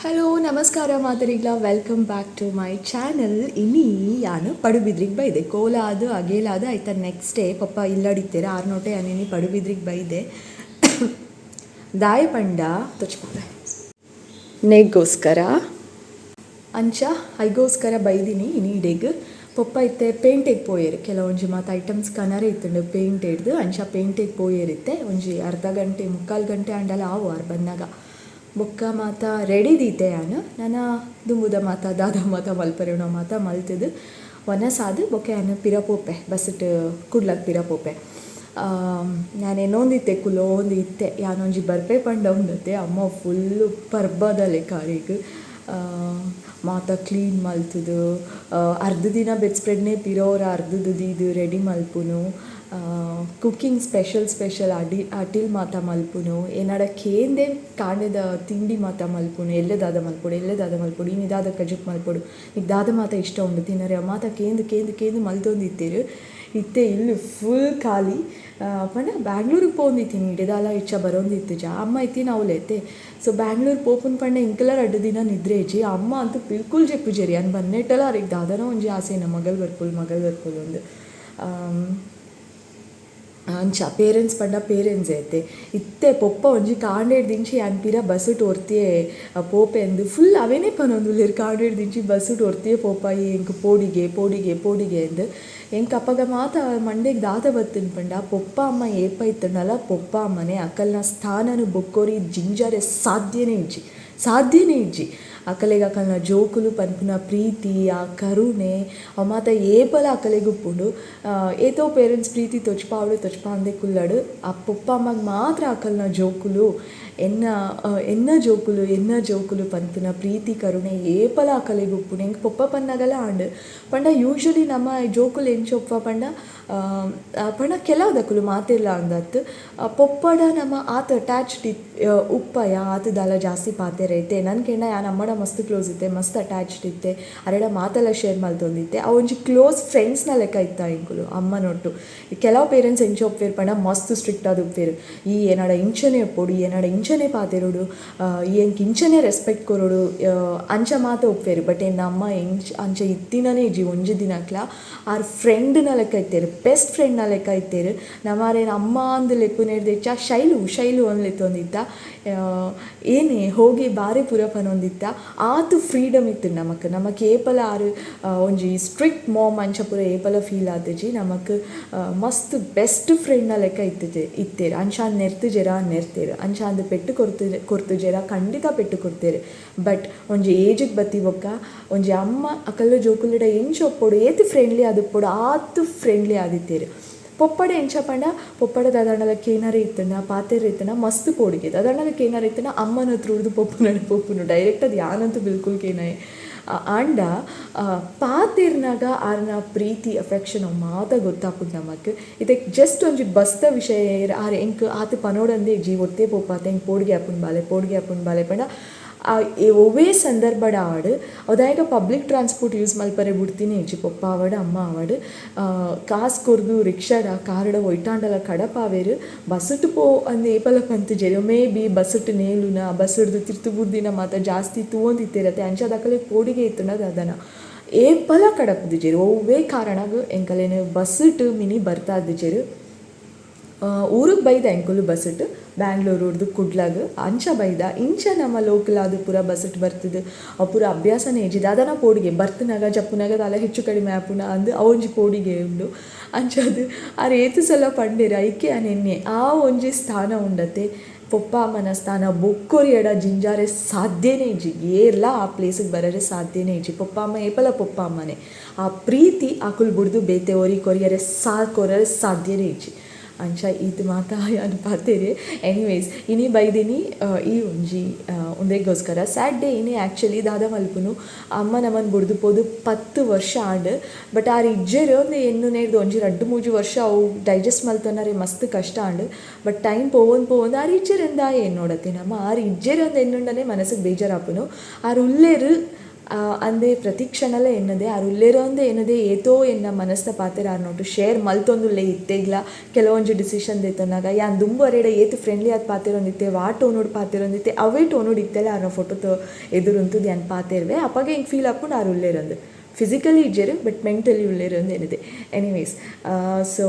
Hello ನಮಸ್ಕಾರ ಮಾತರಿಗ್ಲ welcome back to my channel. ಇನಿ ಯಾನು ಪಡುಬಿದ್ರಿಗೆ ಬೈದೆ ಕೋಲಾದು ಅಗೇಲಾದು ಆಯ್ತಾ ನೆಕ್ಸ್ಟ್ ಡೇ ಪಪ್ಪ ಇಲ್ಲಡಿತ್ತೇರೆ 6 ನೋಟೆ ಅನಿನಿ ಪಡುಬಿದ್ರಿಗೆ ಬೈದೆ ದಾಯ ಪಂಡ ತೊಚ್ಪುವೆ ನೇಗೋಸ್ಕರ ಅಂಚ ಐಗೋಸ್ಕರ ಬೈದಿನಿ ಇನಿ ಇಡೆಗ್ ಪಪ್ಪ ಇತ್ತೆ ಪೇಂಟೆಗೆ ಪೋಯೇರು ಕೆಲವೊಂಜಿ ಮಾತು ಐಟಮ್ಸ್ ಕನರೆ ಇತ್ತುಂಡು ಪೇಂಟ್ ಹಿಡ್ದು ಅಂಚ ಪೇಂಟೆಗೆ ಪೋಯೇರಿತ್ತೆ ಒಂಜಿ ಅರ್ಧ ಗಂಟೆ ಮುಕ್ಕಾಲು ಗಂಟೆ ಅಂಡಲ ಆವು ಆರು ಬಂದಾಗ ಬೊಕ್ಕ ಮಾತ ರೆಡಿ ದೀತೆ ನಾನು ದುಂಬುದ ಮಾತ ದಾದ ಮಾತ ಮಲ್ಪರೆವಣ ಮಾತ ಮಲ್ತದು ಒನಸಾದು ಬೊಕ್ಕ ನಾನು ಪಿರಪೋಪೆ ಬಸ್ಸಟ್ ಕುಡ್ಲಕ್ಕೆ ಪಿರಪೋಪೆ ನಾನು ಏನೊಂದಿತ್ತೆ ಕುಲೋಂದು ಇತ್ತೆ ಯಾನೊಂಜಿ ಬರ್ಪೆ ಪಂಡ ಉಂಡತ್ತೆ ಅಮ್ಮ ಫುಲ್ಲು ಪರ್ಬದಲೆ ಕಾರಿಗೆ ಮಾತ ಕ್ಲೀನ್ ಮಲ್ತದು ಅರ್ಧ ದಿನ ಬೆಡ್ ಸ್ಪ್ರೆಡ್ನೇ ಪಿರೋರ ಅರ್ಧದು ದೀದು ರೆಡಿ ಮಲ್ಪುನು ಕುಕ್ಕಿಂಗ್ ಸ್ಪೆಷಲ್ ಅಟಿಲ್ ಮಾತ ಮಲ್ಪುನು ಏನಾಡ ಕೇಂದೆ ಕಾಂಡೆದ ತಿಂಡಿ ಮಾತ ಮಲ್ಪುನು ಎಲ್ಲೆದಾದ ಮಲ್ಪೊಡು ಇನ್ನು ದಾದ ಕಜಕ್ ಮಲ್ಪೊಡು ಈಗ ದಾದ ಮಾತ ಇಷ್ಟ ಉಂಡು ತಿನ್ನರೆ ಮಾತ ಕೇಂದು ಮಲ್ತೊಂದಿತ್ತೇರು ಇತ್ತೆ ಇಲ್ಲಿ ಫುಲ್ ಖಾಲಿ ಪಂಡ ಬ್ಯಾಂಗ್ಳೂರಿಗೆ ಪೋಂದಿತ್ತೀನಿ ಇಡೆದಾಲ ಇಚ್ಛ ಬರೋಂದಿತ್ತು ಅಮ್ಮ ಇತ್ತೀನಿ ಅವಲೈತೆ ಸೊ ಬ್ಯಾಂಗ್ಳೂರು ಪೋಪುನ್ ಪಂಡ ಇಂಕಲರ್ ಅಡ್ಡು ದಿನ ನಿದ್ರೆ ಇಜ್ಜಿ ಅಮ್ಮ ಅಂತೂ ಬಿಲ್ಕುಲ್ ಜೆಪ್ಪುಜೇರಿ ಅನ್ ಬನ್ನೆಟ್ಟಲ್ಲ ಅವ್ರಿಗೆ ದಾದನೋ ಒಂಜಿ ಆಸೆನ ಮಗಳು ಬರ್ಪುಲ್ ಒಂದು ಅಂಚ ಪೇರೆಂಟ್ಸ್ ಪಂಡ ಪೇರೆಂಟ್ಸ್ ಐತೆ ಇತ್ತೆ ಪೊಪ್ಪ ಒಂಜಿ ಕಾಂಡೇಡ್ ದಿಂಚಿ ಪಿರ ಬಸ್ಸುಟ್ ಒರ್ತಿಯೇ ಪೋಪೆ ಅಂದು ಫುಲ್ ಅವೇನೇ ಪನೊಂದುಲ್ಲೇರು ಕಾಂಡೇಡ್ ದಿಂಚಿ ಬಸ್ಸುಟ್ ಒರ್ತಿಯೇ ಪೋಪ ಎಂಕ್ ಪೋಡಿಗೆ ಅಂದು ಎಂಕ್ ಅಪ್ಪಗ ಮಾತ ಮಂಡೆಗೆ ದಾದ ಬತ್ತಿನ ಪಂಡ ಪೊಪ್ಪ ಅಮ್ಮ ಏಪ ಇತ್ತಂಡಲ್ಲ ಪೊಪ್ಪ ಅಮ್ಮನೆ ಅಕಲ್ನ ಸ್ಥಾನನು ಬೊಕ್ಕೋರಿ ಜಿಂಜಾರೆ ಸಾಧ್ಯನೇ ಇಜ್ಜಿ ಅಕಲೆಗೆ ಅಕಲ್ನ ಜೋಕುಲು ಪನ್ಪುನ ಪ್ರೀತಿ ಆ ಕರುಣೆ ಅವ ಮಾತ ಏಪಲ ಅಕಲೆಗೆ ಉಪ್ಪುಂಡು ಏತೋ ಪೇರೆಂಟ್ಸ್ ಪ್ರೀತಿ ತೊಚ್ಪ ಅಂದೆ ಕುಲ್ಲಡು ಆ ಪೊಪ್ಪ ಅಮ್ಮಗೆ ಮಾತ್ರ ಅಕಲ್ನ ಜೋಕುಲು ಎನ್ನ ಜೋಕುಲು ಪನ್ಪುನ ಪ್ರೀತಿ ಕರುಣೆ ಏಪಲ ಅಕಲೆಗೆ ಉಪ್ಪುಂಡು ಹೆಂಗೆ ಪೊಪ್ಪ ಪನ್ನಗಲ ಆಂಡು ಪಂಡ ಯೂಶ್ವಲಿ ನಮ್ಮ ಜೋಕುಲು ಎಂಚೊಪ್ಪ ಪಂಡ ಕೆಲವುದಕ್ಕಲು ಮಾತಿಲ್ಲ ಅಂದತ್ತು ಪೊಪ್ಪಡ ನಮ್ಮ ಆತ ಅಟ್ಯಾಚ್ಡ್ ಉಪ್ಪಯ ಆತದಲ್ಲ ಜಾಸ್ತಿ ಪಾತೆರೆ ಐತೆ ನನ್ನ ಕೆಂಡ ಯಾನ್ ಅಮ್ಮಡ ಮಸ್ತ್ ಕ್ಲೋಸ್ ಇತ್ತೆ ಮಸ್ತ್ ಅಟ್ಯಾಚ್ಡ್ ಇತ್ತೆ ಅರೆಡ ಮಾತೆಲ್ಲ ಶೇರ್ ಮಲ್ತೊಂದಿತ್ತೆ ಒಂಜಿ ಕ್ಲೋಸ್ ಫ್ರೆಂಡ್ಸ್ನ ಲೆಕ್ಕ ಇತ್ತ ಇಂಕುಲು ಅಮ್ಮನೊಟ್ಟು ಕೆಲವು ಪೇರೆಂಟ್ಸ್ ಎಂಚ ಒಪ್ಪೇರು ಪಂಡ ಮಸ್ತ್ ಸ್ಟ್ರಿಕ್ಟ್ ಆದ ಉಪ್ಪೇರು ಈ ಏನಾಡ ಇಂಚನೆ ಒಪ್ಪೋಡು ಏನಾಡ ಇಂಚನೆ ಪಾತೆರೋಡು ಎಂಕ್ ಇಂಚನೆ ರೆಸ್ಪೆಕ್ಟ್ ಕೊರೋಡು ಅಂಚ ಮಾತ ಒಪ್ಪೇರು ಬಟ್ ಏನು ಅಮ್ಮ ಅಂಚ ಇತ್ತಿನೇ ಇಜ್ಜಿ ಒಂಜಿ ದಿನಕ್ಲ ಆರ್ ಫ್ರೆಂಡ್ನ ಲೆಕ್ಕ ಇತ್ತೇರು ಬೆಸ್ಟ್ ಫ್ರೆಂಡ್ನ ಲೆಕ್ಕ ಇತ್ತೇರು ನಮ್ಮರೇನು ಅಮ್ಮ ಅಂದು ಲೆಪ್ಪುನೇರ್ದೆಚ್ಚ ಶೈಲು ಅಂದ್ಲೆತ್ತೊಂದಿತ್ತ ಏನೇ ಹೋಗಿ ಬಾರಿ ಪುರಪನೊಂದಿತ್ತ ಆತು ಫ್ರೀಡಮ್ ಇತ್ತು ನಮಕ್ ಏಪಲ ಆರು ಒಂಜಿ ಸ್ಟ್ರಿಕ್ಟ್ ಮಾಮ್ ಅಂಚ ಪೂರ ಏಪಲ ಫೀಲ್ ಆತಜಿ ನಮಕ್ ಮಸ್ತ್ ಬೆಸ್ಟ್ ಫ್ರೆಂಡ್ನ ಲೆಕ್ಕ ಇತ್ತೇರು ಅಂಚಾಂದು ನೆರ್ತೇರು ಅಂಚಾಂದು ಪೆಟ್ಟು ಕೊರ್ತುಜೆರ ಖಂಡಿತ ಪೆಟ್ಟು ಕೊಡ್ತೇರು ಬಟ್ ಒಂಜಿ ಏಜಿಗೆ ಬತ್ತಿ ಬೊಕ್ಕ ಒಂಜಿ ಅಮ್ಮ ಅಕಲ್ಲು ಜೋಕುಲಿಡ ಎಂಚ ಒಪ್ಪೋಡು ಏತು ಫ್ರೆಂಡ್ಲಿ ಆದುಪ್ಪೋಡು ಆತು ಫ್ರೆಂಡ್ಲಿ ಆದಿತ್ತೇರು ಪೊಪ್ಪಡೆ ಎಂಚ ಪಂಡ ಪೊಪ್ಪಡ ದಾದಾಂಡಲಕ್ಕೆ ಏನಾರ ಇತ್ತನ ಪಾತೆರ ಇತ್ತನ ಮಸ್ತ್ ಪೋಡಿಗೆ ದಾದಾಂಡಲಕ್ಕೆ ಏನಾರ ಇತ್ತನ ಅಮ್ಮನ ಹತ್ರ ಉಳಿದು ಪೊಪ್ಪುನು ಡೈರೆಕ್ಟ್ ಅದು ಯಾನಂತೂ ಬಿಲ್ಕುಲ್ ಕೇನಾಯ್ ಆಂಡ ಪಾತೆರ್ನಾಗ ಆರ್ನ ಪ್ರೀತಿ ಅಫೆಕ್ಷನ್ ಮಾತ ಗೊತ್ತಾಪುಂಡು ನಮಕ್ ಇದಕ್ಕೆ ಜಸ್ಟ್ ಒಂಜಿ ಬಸ್ತ ವಿಷಯ ಆರ್ ಎಂಕ್ ಆತ ಪನೋಡಂದೆ ಜಿ ಒತ್ತೆ ಪೋಪಾತ ಎಂಕ್ ಪೋಡಿಗೆ ಆಪುಂಡು ಬಾಲೆ ಪಂಡ ಒವ್ವೇ ಸಂದರ್ಭಡ ಆವಡು ಅದಾಯಗ ಪಬ್ಲಿಕ್ ಟ್ರಾನ್ಸ್ಪೋರ್ಟ್ ಯೂಸ್ ಮಲ್ಪರೆ ಬಿಡ್ತೀನಿ ಇಜ್ಜಿ ಪೊಪ್ಪ ಆವಡು ಅಮ್ಮ ಆವಡು ಕಾಸು ಕೊರ್ದು ರಿಕ್ಷಾಡ ಕಾರಡ ಒಯ್ಟಾಂಡಲ ಕಡಪಾವೇರು ಬಸ್ಸುಟ್ಟು ಪೋ ಅಂದು ಏಪಲ ಪಂತುಜೆರು ಮೇ ಬಿ ಬಸ್ಸುಟ್ಟು ನೇಲುನ ಬಸ್ಸುಡ್ದು ತಿರ್ತು ಬುರ್ದಿನ ಮಾತ ಜಾಸ್ತಿ ತೂವೊಂದಿತ್ತಿರತ್ತೆ ಅಂಚದಕಲೆ ಪೋಡಿಗೆ ಇತ್ತುಂಡದು ಅದನ್ನು ಏಪಲ ಕಡಪುದಿಜೆರು ಒವ್ವೇ ಕಾರಣಗ ಎಂಕಲೇನು ಬಸ್ಸುಟ್ಟು ಮಿನಿ ಬರ್ತಾ ಇದ್ದಿಜೆರು ಊರಿಗೆ ಬೈದ ಎಂಕುಲು ಬಸ್ಸುಟ್ಟು ಬ್ಯಾಂಗ್ಳೂರು ಕುಡ್ಲಾಗ ಅಂಚ ಬೈದ ಇಂಚ ನಮ್ಮ ಲೋಕಲ್ ಅದು ಪೂರ ಬಸ್ಸುಟ್ಟು ಬರ್ತದೆ ಪೂರ ಅಭ್ಯಾಸನೇ ಇಜ್ಜಿದೆ ಅದನ್ನು ಪೋಡಿಗೆ ಬರ್ತನಾಗ ಜಪ್ಪುನಾಗ ಅಲ್ಲ ಹೆಚ್ಚು ಕಡಿಮೆ ಆಪುನ ಅಂದು ಒಂಜಿ ಪೋಡಿಗೆ ಉಂಡು ಅಂಚದು ಆರು ಏತು ಸಲ ಪಂಡೇರು ಐಕೆ ನೆನ್ನೆ ಆ ಒಂಜಿ ಸ್ಥಾನ ಉಂಡತೆ ಪೊಪ್ಪ ಅಮ್ಮನ ಸ್ಥಾನ ಬೊಕ್ಕೊರಿ ಎಡ ಜಿಂಜಾರೆ ಸಾಧ್ಯನೇ ಇಜ್ಜಿ ಏರ್ಲ ಆ ಪ್ಲೇಸಿಗೆ ಬರೋರೆ ಸಾಧ್ಯನೇ ಇಜ್ಜಿ ಪೊಪ್ಪ ಅಮ್ಮ ಏಪಲ ಪೊಪ್ಪ ಅಮ್ಮನೆ ಆ ಪ್ರೀತಿ ಆಕುಲ್ ಬುಡ್ದು ಬೇತೆ ಕೊರಿಯರೆ ಸಾಧ್ಯನೇ ಇಜ್ಜಿ ಅಂಚ ಇದು ಮಾತ ಅನ್ಪಾತೇರಿ ಎನಿವೇಸ್ ಇನಿ ಬೈದಿನಿ ಈ ಒಂಜಿ ಉಂದೆಗೋಸ್ಕರ ಸ್ಯಾಡ್ ಡೇ ಇನಿ ಆ್ಯಕ್ಚುಲಿ ದಾದ ಮಲ್ಪುನು ಅಮ್ಮ ನಮ್ಮನ್ನು ಬುಡ್ದು ಪೋದು 10 ವರ್ಷ ಆಂಡ್ ಬಟ್ ಆರು ಇಜ್ಜೆರು ಒಂದು ಎನ್ನು ನೇರ್ದು ಒಂಜಿ 2-3 ವರ್ಷ ಅವು ಡೈಜೆಸ್ಟ್ ಮಲ್ತನಾರೆ ಮಸ್ತ್ ಕಷ್ಟ ಆಂಡ್ ಬಟ್ ಟೈಮ್ ಪೋವೊಂದು ಆರು ಇಜ್ಜೆರಿಂದ ಏನು ನೋಡತ್ತೆ ನಮ್ಮ ಆರು ಇಜ್ಜೆರು ಒಂದು ಎನ್ನುಂಡನೆ ಮನಸ್ಸಿಗೆ ಬೇಜಾರಾಪುನು ಆರು ಉಲ್ಲೇರು ಅಂದೇ ಪ್ರತಿ ಕ್ಷಣಲೇ ಎನ್ನದೆ ಆರು ಉಲ್ಲೇರೋಂದೆ ಎನ್ನದೆ ಏತೋ ಎನ್ನ ಮನಸ್ನ ಪಾತೆರ ಆರು ನೋಟು ಶೇರ್ ಮಲ್ತೊಂದುಲ್ಲೆ ಇತ್ತೆಗ್ಲ ಕೆಲವೊಂಜಿ ಡಿಸಿಷನ್ ದೆತ್ತೊನಾಗ ಯಾನ್ ದುಂಬು ಅರೆಡ ಏತು ಫ್ರೆಂಡ್ಲಿ ಆದ್ ಪಾತೆರೊಂದಿತ್ತೆ ವಾ ಟೋನೋಡು ಪಾತೆರೊಂದಿತ್ತೆ ಅವೇ ಟೋನೋಡು ಇತ್ತೆಲ್ಲ ಆರ್ನ ಫೋಟೋ ಎದುರುಂತುದು ಯಾನ್ ಪಾತೆರ್ವೆ ಅಪ್ಪಗೆ ಹಿಂಗೆ ಫೀಲ್ ಹಾಕೊಂಡು ಆರು ಉಲ್ಲೇರಂದು ಫಿಸಿಕಲಿ ಇಜ್ಜೆರು ಬಟ್ ಮೆಂಟಲಿ ಉಳ್ಳೇರೊಂದು ಏನಿದೆ ಎನಿವೇಸ್ ಸೊ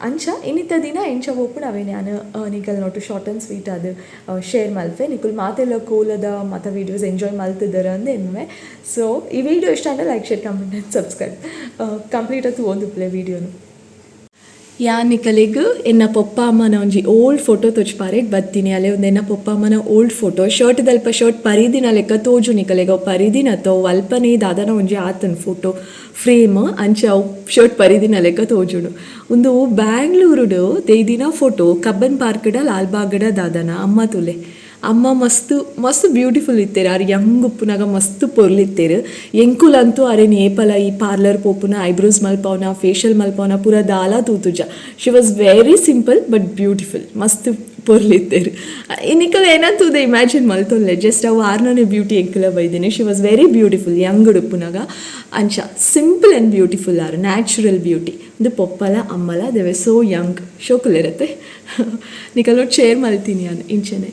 ಅಂಚ ಇನ್ನಿತ್ತ ದಿನ ಎಂಚ ಓಪನ್ ಅವೇ ನಾನು ನಿಕಲ್ ನೋಟು ಶಾರ್ಟ್ ಆ್ಯಂಡ್ ಸ್ವೀಟ್ ಅದು ಶೇರ್ ಮಲ್ಪೆ ನಿಕುಲ್ ಮಾತೆಲ್ಲ ಕೂಲದ ಮತ್ತು ವೀಡಿಯೋಸ್ ಎಂಜಾಯ್ ಮಲ್ತಿದ್ದಾರೆ ಅಂದೆ ಎನ್ವೆ ಸೊ ಈ ವಿಡಿಯೋ ಇಷ್ಟ ಅಂದರೆ like share comment and subscribe complete ಆಯ್ತು ಒಂದು ಪ್ಲೇ ವೀಡಿಯೋನು ಯಾನ್ ನಿಕಲೆಗ್ ಎನ್ನ ಪೊಪ್ಪ ಅಮ್ಮನ ಒಂಜಿ ಓಲ್ಡ್ ಫೋಟೋ ತೋಜ್ಪಾರೆಗ್ ಬತ್ತೀನಿ ಅಲ್ಲೇ ಒಂದು ಎನ್ನ ಪೊಪ್ಪ ಅಮ್ಮನ ಓಲ್ಡ್ ಫೋಟೋ ಶರ್ಟ್ ದಲ್ಪ ಶರ್ಟ್ ಪರಿದಿನ ಲೆಕ್ಕ ತೋಜು ನಿಕಲೆಗ್ ಅವು ಪರಿದಿನ ತೋ ಅಲ್ಪನೇ ದಾದನ ಒಂಜಿ ಆತನ ಫೋಟೋ ಫ್ರೇಮ್ ಅಂಚ ಅವು ಶರ್ಟ್ ಪರಿದಿನ ಲೆಕ್ಕ ತೋಜುಡು ಒಂದು ಬ್ಯಾಂಗ್ಳೂರುಡು ದೇದಿನ ಫೋಟೋ ಕಬ್ಬನ್ ಪಾರ್ಕ್ಡ ಲಾಲ್ಬಾಗ್ಡ ದಾದನ ಅಮ್ಮ ತುಲೆ ಅಮ್ಮ ಮಸ್ತ್ ಬ್ಯೂಟಿಫುಲ್ ಇತ್ತೇರು ಆರು ಯಂಗ್ ಉಪ್ಪುನಾಗ ಮಸ್ತ್ ಪೊರ್ಲಿತ್ತೇರು ಎಂಕುಲಂತೂ ಅರೆ ನೇಪಲ ಈ ಪಾರ್ಲರ್ ಪೋಪುನ ಐಬ್ರೋಸ್ ಮಲ್ಪವನ ಫೇಶಿಯಲ್ ಮಲ್ಪವನ ಪೂರ ದಾಲ ತೂತುಜ she was very simple but beautiful ಮಸ್ತ್ ಪೊರ್ಲಿತ್ತೇರು ಇನ್ನಿಕಲ್ ಏನಂತೂದೆ ಇಮ್ಯಾಜಿನ್ ಮಲ್ತೊಲ್ಲೆ ಜಸ್ಟ್ ಅವು ಆರ್ನೇ ಬ್ಯೂಟಿ ಎಂಕುಲ ಬೈದೇನೆ she was very beautiful young ಉಡುಪುನಾಗ ಅಂಚ ಸಿಂಪಲ್ ಆ್ಯಂಡ್ ಬ್ಯೂಟಿಫುಲ್ ಆರು ನ್ಯಾಚುರಲ್ ಬ್ಯೂಟಿ ಒಂದು ಪೊಪ್ಪಲ ಅಮ್ಮಲ ದೆ ವೆ ಸೋ ಯಂಗ್ ಶೋಕುಲಿರತ್ತೆ ನಿಕಲ್ ನೋಡಿ ಶೇರ್ ಮಲ್ತೀನಿ ನಾನು ಇಂಚನೆ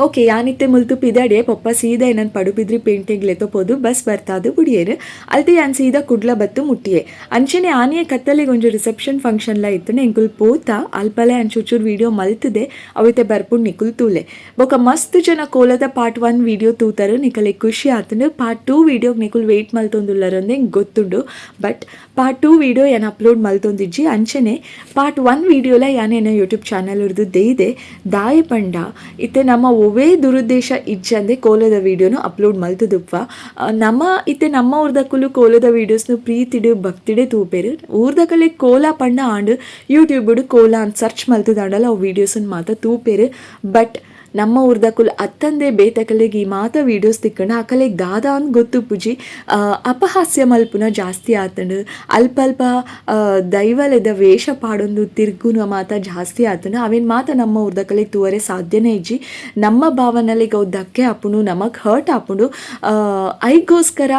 ಓಕೆ ಯಾನಿತ್ತೆ ಮುಲ್ತು ಪಿದಾಡೆ ಪಪ್ಪ ಸೀದಾ ಏನನ್ ಪಡುಪಿದ್ರಿ ಪೇಂಟಿಂಗ್ ಲೆತ್ತೋಪೋದು ಬಸ್ ಬರ್ತಾದು ಬುಡಿಯೇರು ಅಲ್ತೆ ಯಾನ್ ಸೀದಾ ಕುಡ್ಲ ಬತ್ತು ಮುಟ್ಟಿಯೇ ಅಂಚನೆ ಆನೆಯ ಕತ್ತಲೆಗೆ ಒಂಜು ರಿಸೆಪ್ಷನ್ ಫಂಕ್ಷನ್ಲ ಇತ್ತು ಎಂಕುಲ್ ಪೋತ ಅಲ್ಪಲೆ ಚೂಚೂರು ವಿಡಿಯೋ ಮಲ್ತದೆ ಅವತ್ತೆ ಬರ್ಪುಂಡು ನಿಕುಲ್ ತೂಲೆ ಬೊಕ ಮಸ್ತ್ ಜನ ಕೋಲದ ಪಾರ್ಟ್ 1 ವಿಡಿಯೋ ತೂತರು ನಿಕಲೆ ಖುಷಿ ಆತಂಡು ಪಾರ್ಟ್ 2 ವಿಡಿಯೋಗೆ ನಿಕುಲ್ ವೆಯ್ಟ್ ಮಲ್ತೊಂದುಲ್ಲರಂದೆ ಗೊತ್ತುಂಡು ಬಟ್ ಪಾರ್ಟ್ 2 ವಿಡಿಯೋ ಏನು ಅಪ್ಲೋಡ್ ಮಲ್ತೊಂದಿಜ್ಜಿ ಅಂಚನೆ ಪಾರ್ಟ್ 1 ವಿಡಿಯೋಲ ಯಾನೇನೋ ಯೂಟ್ಯೂಬ್ ಚಾನಲ್ ಇರ್ದು ದೇಯ್ದೆ ದಾಯ ಪಂಡ ಇತ್ತೆ ನಮ್ಮ ಒವೇ ದುರುದ್ದೇಶ ಇಜ್ಜಂದೆ ಕೋಲದ ವೀಡಿಯೋನು ಅಪ್ಲೋಡ್ ಮಲ್ತದುಪ್ಪ ನಮ್ಮ ಊರ್ದಕ್ಕೂ ಕೋಲದ ವೀಡಿಯೋಸ್ನು ಪ್ರೀತಿಡು ಭಕ್ತಿಡೆ ತೂಪೇರು ಊರ್ದಕಲೆ ಕೋಲ ಪಂಡ ಆಂಡು ಯೂಟ್ಯೂಬ್ಡು ಕೋಲ ಅಂತ ಸರ್ಚ್ ಮಲ್ತದಾಂಡಲ್ಲ ಅವು ವೀಡಿಯೋಸನ್ನು ಮಾತ ತೂಪೇರು ಬಟ್ ನಮ್ಮ ಊರ್ದಕ್ಕುಲ್ ಅತ್ತಂದೆ ಬೇತಕಲೆಗೆ ಈ ಮಾತ ವೀಡಿಯೋಸ್ ತಿಕ್ಕಂಡು ಆಕಲೆಗೆ ದಾದ ಅಂತ ಗೊತ್ತು ಪುಜಿ ಅಪಹಾಸ್ಯ ಮಲ್ಪುನ ಜಾಸ್ತಿ ಆತಂಡು ಅಲ್ಪ ದೈವಲೆದ ವೇಷ ಪಾಡೊಂದು ತಿರ್ಗುನ ಮಾತ ಜಾಸ್ತಿ ಆತಂಡು ಅವೇನು ಮಾತ ನಮ್ಮ ಊರ್ದಕಲೆಗೆ ತೂವರೆ ಸಾಧ್ಯನೇ ಇಜ್ಜಿ ನಮ್ಮ ಭಾವನೆಗೆ ಅವು ಧಕ್ಕೆ ಹಾಪುಂಡು ನಮಗೆ ಹರ್ಟ್ ಹಾಪುಂಡು ಐಗೋಸ್ಕರ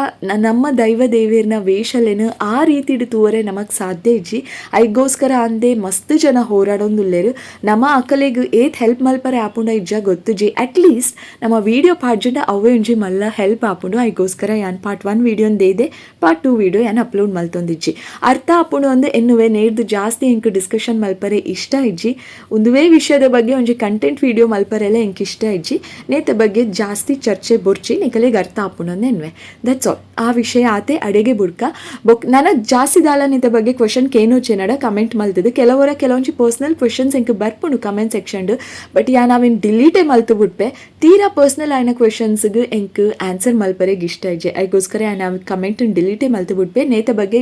ನಮ್ಮ ದೈವ ದೇವಿಯರ್ನ ವೇಷಲೇನು ಆ ರೀತಿ ತೂವರೆ ನಮಗೆ ಸಾಧ್ಯ ಇಜ್ಜಿ ಐಗೋಸ್ಕರ ಅಂದೆ ಮಸ್ತ್ ಜನ ಹೋರಾಡೊಂದುಲ್ಲೇರು ನಮ್ಮ ಅಕಲೆಗೆ ಏತ್ ಹೆಲ್ಪ್ ಮಲ್ಪರೆ ಹಾಪುಂಡ ಇಜ್ಜ ಗೊತ್ತು ಜಿ ಅಟ್ಲೀಸ್ಟ್ ನಮ್ಮ ವಿಡಿಯೋ ಪಾಡ್ಜಂಡ ಅವೇ ಒಂಜಿ ಮಲ್ಲ ಹೆಲ್ಪ್ ಆಪುಂಡು ಐಗೋಸ್ಕರ ಯಾನ್ ಪಾರ್ಟ್ 1 ವಿಡಿಯೋನ್ ದೇದೆ ಪಾರ್ಟ್ 2 ವಿಡಿಯೋ ಯಾನ್ ಅಪ್ಲೋಡ್ ಮಲ್ತೊಂದಿಜ್ಜಿ ಅರ್ಥ ಆಪುಂಡು ಅಂದೆ ಎನ್ನುವೆ ನೇರ್ದು ಜಾಸ್ತಿ ಇಂಕ್ ಡಿಸ್ಕಷನ್ ಮಲ್ಪರೆ ಇಷ್ಟ ಇಜ್ಜಿ ಒಂದುವೇ ವಿಷಯದ ಬಗ್ಗೆ ಒಂಜಿ ಕಂಟೆಂಟ್ ವಿಡಿಯೋ ಮಲ್ಪರೆಲ್ಲ ಇಂಕ್ ಇಷ್ಟ ಇಜ್ಜಿ ನೇತ ಬಗ್ಗೆ ಜಾಸ್ತಿ ಚರ್ಚೆ ಬುರ್ಚಿ ನಿಕಲೆಗೆ ಅರ್ಥ ಆಪುಂಡು ಅಂದೆ ಎನ್ವೆ ದಟ್ಸ್ ಆಲ್ ಆ ವಿಷಯ ಆತೆ ಅಡೆಗೆ ಬುಡ್ಕ ನನ್ನ ಜಾಸ್ತಿ ದಾಲನಿತ ಬಗ್ಗೆ ಕ್ವೆಶನ್ ಕೇನೋ ಚೆನ್ನಡ ಕಮೆಂಟ್ ಮಲ್ತದು ಕೆಲವೊಂಜಿ ಪರ್ಸನಲ್ ಕ್ವೆಶನ್ಸ್ ಇಂಕ್ ಬರ್ಪುಂಡು ಕಮೆಂಟ್ ಸೆಕ್ಷನ್ ಬಟ್ ಯಾ ನಾವಿನ್ ಡಿಲೀಟೇ ಮಲ್ತು ಬಿಟ್ಪೆ ತೀರಾ ಪರ್ಸ್ನಲ್ ಆಯ್ನ ಕ್ವೆಶನ್ಸ್ಗೆ ಎಂಕ್ ಆನ್ಸರ್ ಮಲ್ಪರೆಗೆ ಇಷ್ಟ ಇಜ್ಜೆ ಅದಕ್ಕೋಸ್ಕರ ನಾನು ಕಮೆಂಟ್ ಡಿಲೀಟೇ ಮಲ್ತು ಬಿಟ್ಪೆ ನೇತ ಬಗ್ಗೆ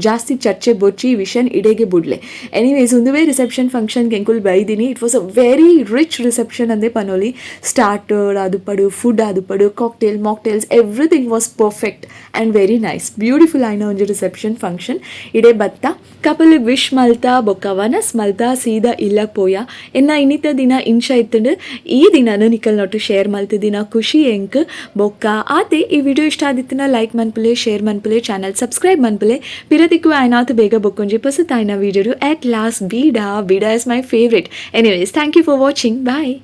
ಜಾಸ್ತಿ ಚರ್ಚೆ ಬೊಚ್ಚಿ ಈ ವಿಷಯ ಇಡೆಗೆ ಬಿಡ್ಲೆ ಎನಿವೇಸ್ ಒಂದುವೇ ರಿಸೆಪ್ಷನ್ ಫಂಕ್ಷನ್ಗೆ ಎಂಕುಲ್ ಬೈದಿನಿ it was a very rich reception ಅಂದೆ ಪನೋಲಿ ಸ್ಟಾರ್ಟರ್ ಅದು ಪಡು ಫುಡ್ ಅದು ಪಡು cocktail mocktails everything was perfect and very nice beautiful ಆಯ್ನ ಒಂದು ರಿಸೆಪ್ಷನ್ ಫಂಕ್ಷನ್ ಇಡೇ ಬತ್ತ ಕಪಲಿಗೆ ವಿಶ್ ಮಲ್ತಾ ಬೊಕ್ಕ ವನಸ್ ಮಲ್ತಾ ಸೀದಾ ಇಲ್ಲ ಪೋಯ ಎನ್ನ ಇನ್ನಿತ ದಿನ ಇಂಚ ಇತ್ತಂಡು ಈ ದಿನ ನಿಕಲ್ ನೋಟು ಶೇರ್ ಮಲ್ತಿದ್ದಿನ ಖುಷಿ ಎಂಕ್ ಬೊಕ್ಕ ಆತೆ ಈ ವಿಡಿಯೋ ಇಷ್ಟ ಆದಿತ್ತಿನ ಲೈಕ್ ಮನ್ಪುಲೆ ಶೇರ್ ಮನ್ಪುಲೆ ಚಾನಲ್ ಸಬ್ಸ್ಕ್ರೈಬ್ ಮನ್ಪುಲೆ ಪಿರದಿಕ್ಕು ಆಯ್ನಾತು ಬೇಗ ಬೊಕ್ಕೊಂಜಿ ಪುಸತ್ ಆಯ್ನ video at last beeda is my favourite anyways thank you for watching bye